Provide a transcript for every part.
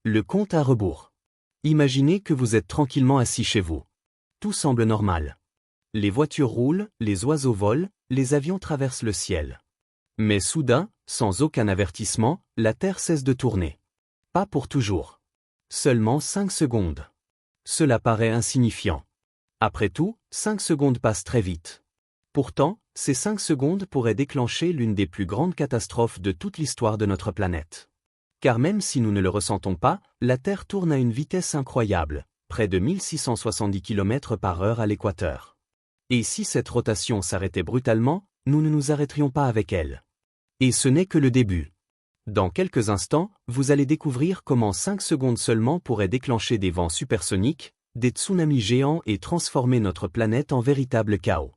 Le compte à rebours. Imaginez que vous êtes tranquillement assis chez vous. Tout semble normal. Les voitures roulent, les oiseaux volent, les avions traversent le ciel. Mais soudain, sans aucun avertissement, la Terre cesse de tourner. Pas pour toujours. Seulement 5 secondes. Cela paraît insignifiant. Après tout, 5 secondes passent très vite. Pourtant, ces 5 secondes pourraient déclencher l'une des plus grandes catastrophes de toute l'histoire de notre planète. Car même si nous ne le ressentons pas, la Terre tourne à une vitesse incroyable, près de 1670 km/h à l'équateur. Et si cette rotation s'arrêtait brutalement, nous ne nous arrêterions pas avec elle. Et ce n'est que le début. Dans quelques instants, vous allez découvrir comment 5 secondes seulement pourraient déclencher des vents supersoniques, des tsunamis géants et transformer notre planète en véritable chaos.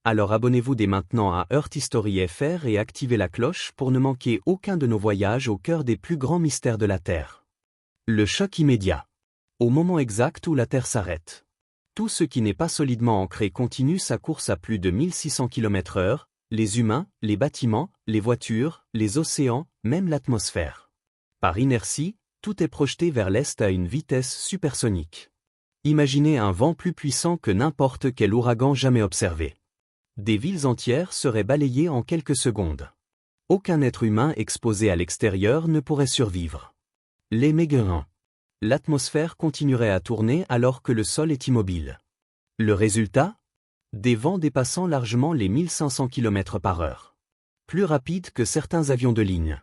Alors abonnez-vous dès maintenant à Earth History FR et activez la cloche pour ne manquer aucun de nos voyages au cœur des plus grands mystères de la Terre. Le choc immédiat. Au moment exact où la Terre s'arrête. Tout ce qui n'est pas solidement ancré continue sa course à plus de 1600 km/h, les humains, les bâtiments, les voitures, les océans, même l'atmosphère. Par inertie, tout est projeté vers l'est à une vitesse supersonique. Imaginez un vent plus puissant que n'importe quel ouragan jamais observé. Des villes entières seraient balayées en quelques secondes. Aucun être humain exposé à l'extérieur ne pourrait survivre. Les méga-1. L'atmosphère continuerait à tourner alors que le sol est immobile. Le résultat ? Des vents dépassant largement les 1500 km/h. Plus rapides que certains avions de ligne.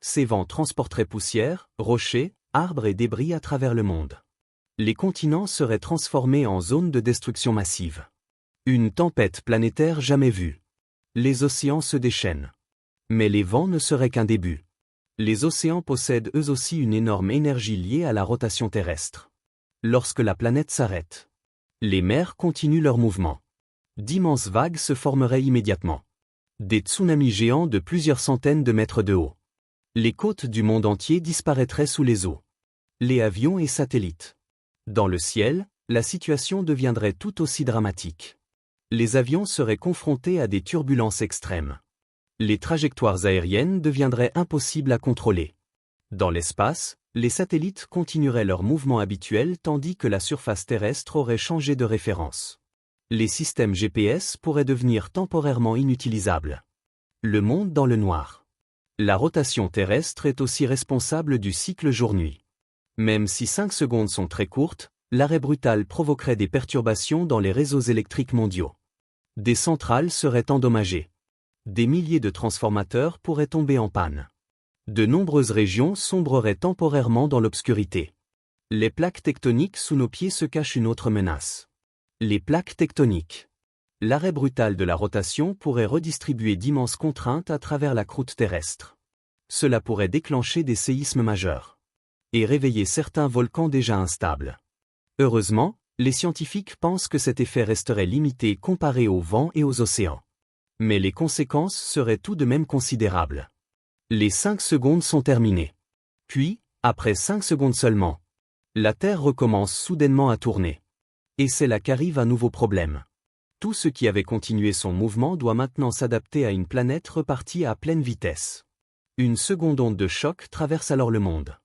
Ces vents transporteraient poussière, rochers, arbres et débris à travers le monde. Les continents seraient transformés en zones de destruction massive. Une tempête planétaire jamais vue. Les océans se déchaînent. Mais les vents ne seraient qu'un début. Les océans possèdent eux aussi une énorme énergie liée à la rotation terrestre. Lorsque la planète s'arrête, les mers continuent leur mouvement. D'immenses vagues se formeraient immédiatement. Des tsunamis géants de plusieurs centaines de mètres de haut. Les côtes du monde entier disparaîtraient sous les eaux. Les avions et satellites. Dans le ciel, la situation deviendrait tout aussi dramatique. Les avions seraient confrontés à des turbulences extrêmes. Les trajectoires aériennes deviendraient impossibles à contrôler. Dans l'espace, les satellites continueraient leur mouvement habituel tandis que la surface terrestre aurait changé de référence. Les systèmes GPS pourraient devenir temporairement inutilisables. Le monde dans le noir. La rotation terrestre est aussi responsable du cycle jour-nuit. Même si 5 secondes sont très courtes, l'arrêt brutal provoquerait des perturbations dans les réseaux électriques mondiaux. Des centrales seraient endommagées. Des milliers de transformateurs pourraient tomber en panne. De nombreuses régions sombreraient temporairement dans l'obscurité. Les plaques tectoniques sous nos pieds se cachent une autre menace. Les plaques tectoniques. L'arrêt brutal de la rotation pourrait redistribuer d'immenses contraintes à travers la croûte terrestre. Cela pourrait déclencher des séismes majeurs. Et réveiller certains volcans déjà instables. Heureusement, les scientifiques pensent que cet effet resterait limité comparé aux vents et aux océans. Mais les conséquences seraient tout de même considérables. Les 5 secondes sont terminées. Puis, après 5 secondes seulement, la Terre recommence soudainement à tourner. Et c'est là qu'arrive un nouveau problème. Tout ce qui avait continué son mouvement doit maintenant s'adapter à une planète repartie à pleine vitesse. Une seconde onde de choc traverse alors le monde.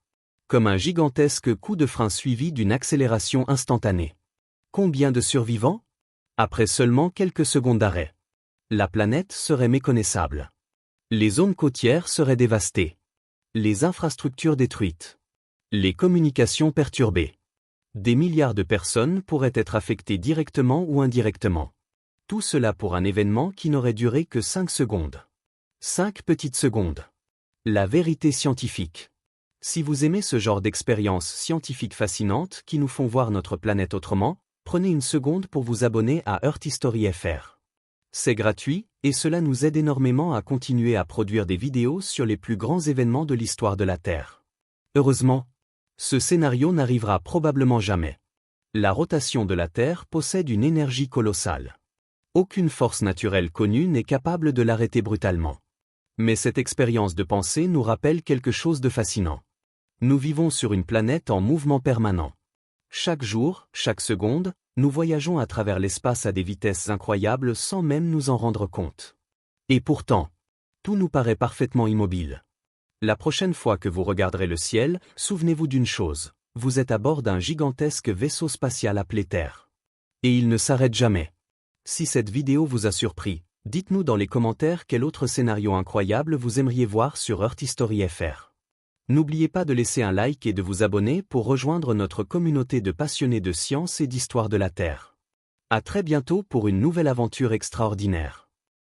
Comme un gigantesque coup de frein suivi d'une accélération instantanée. Combien de survivants ? Après seulement quelques secondes d'arrêt. La planète serait méconnaissable. Les zones côtières seraient dévastées. Les infrastructures détruites. Les communications perturbées. Des milliards de personnes pourraient être affectées directement ou indirectement. Tout cela pour un événement qui n'aurait duré que 5 secondes. 5 petites secondes. La vérité scientifique. Si vous aimez ce genre d'expériences scientifiques fascinantes qui nous font voir notre planète autrement, prenez une seconde pour vous abonner à Earth History FR. C'est gratuit, et cela nous aide énormément à continuer à produire des vidéos sur les plus grands événements de l'histoire de la Terre. Heureusement, ce scénario n'arrivera probablement jamais. La rotation de la Terre possède une énergie colossale. Aucune force naturelle connue n'est capable de l'arrêter brutalement. Mais cette expérience de pensée nous rappelle quelque chose de fascinant. Nous vivons sur une planète en mouvement permanent. Chaque jour, chaque seconde, nous voyageons à travers l'espace à des vitesses incroyables sans même nous en rendre compte. Et pourtant, tout nous paraît parfaitement immobile. La prochaine fois que vous regarderez le ciel, souvenez-vous d'une chose. Vous êtes à bord d'un gigantesque vaisseau spatial appelé Terre. Et il ne s'arrête jamais. Si cette vidéo vous a surpris, dites-nous dans les commentaires quel autre scénario incroyable vous aimeriez voir sur Earth History FR. N'oubliez pas de laisser un like et de vous abonner pour rejoindre notre communauté de passionnés de science et d'histoire de la Terre. À très bientôt pour une nouvelle aventure extraordinaire.